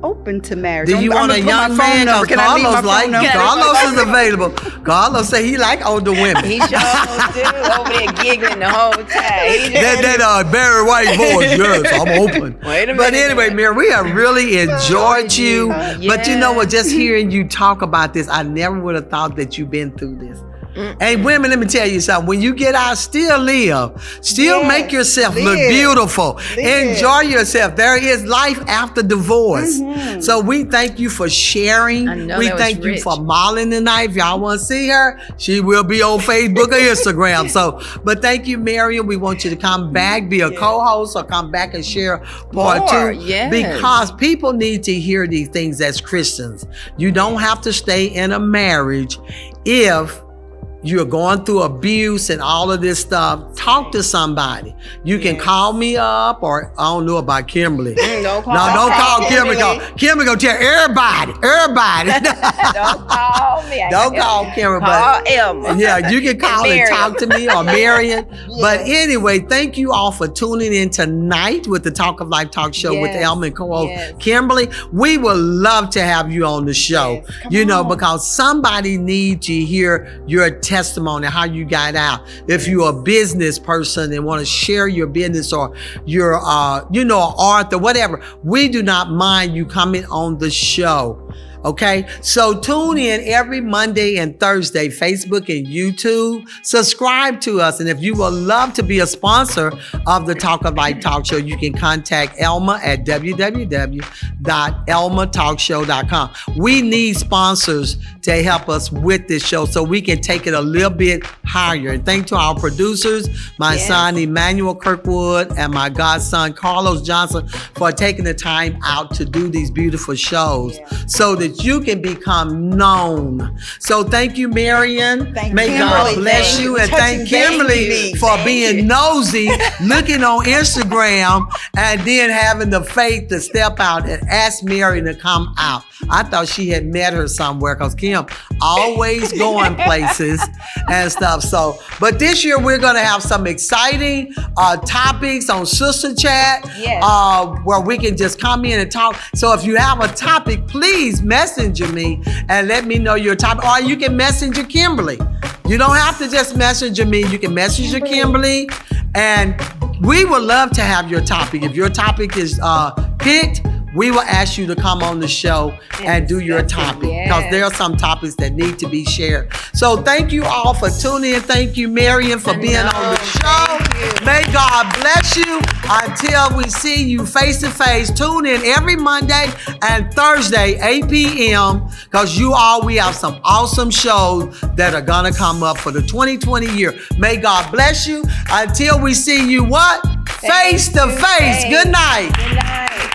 open to marriage. Do you want a young man? Because Carlos is available. Carlos say he like older women. He sure do. Over there giggling the whole time. That Barry White voice. Yes, I'm open. Wait a minute. But anyway, Mary, we have really enjoyed you. But you know what? Just hearing you talk about this, I never would have thought that you've been through this. And women, let me tell you something. When you get out, still live. Still make yourself look beautiful. Enjoy yourself. There is life after divorce. So we thank you for sharing. We thank you for modeling tonight. If y'all want to see her, she will be on Facebook or Instagram. But thank you, Marian. We want you to come back, be a co-host, or come back and share part 2. Because people need to hear these things as Christians. You don't have to stay in a marriage if you're going through abuse and all of this stuff, talk to somebody. You can call me up, or I don't know about Kimberly. Don't call Don't call Kimberly. Kimberly gonna tell everybody. Don't call me. Don't call Kimberly. Call Elma. Yeah, you can call and talk to me, or Marian. But anyway, thank you all for tuning in tonight with the Talk of Life Talk Show with Elma and co-host Kimberly. We would love to have you on the show, because somebody needs to hear your testimony, how you got out. If you're a business person and want to share your business, or you're, an author, whatever, we do not mind you coming on the show. Okay, so tune in every Monday and Thursday, Facebook and YouTube. Subscribe to us. And if you would love to be a sponsor of the Talk of Life Talk Show, you can contact Elma at www.elmatalkshow.com. We need sponsors to help us with this show so we can take it a little bit higher. And thank to our producers, my son Emmanuel Kirkwood and my godson Carlos Johnson, for taking the time out to do these beautiful shows so that you can become known. So thank you, Marian. May God bless you. And thank Kimberly for being nosy, looking on Instagram, and then having the faith to step out and ask Marian to come out. I thought she had met her somewhere, because Kim always going places and stuff. So, but this year we're going to have some exciting topics on Sister Chat, where we can just come in and talk. So if you have a topic, please messenger me and let me know your topic, or you can messenger Kimberly. You don't have to just messenger me. You can messenger Kimberly, and we would love to have your topic. If your topic is picked, we will ask you to come on the show and do your topic, because there are some topics that need to be shared. So thank you all for tuning in. Thank you, Marian, for being on the show. May God bless you. Until we see you face to face, tune in every Monday and Thursday, 8 p.m., because we have some awesome shows that are going to come up for the 2020 year. May God bless you. Until we see you, face to face. Good night. Good night.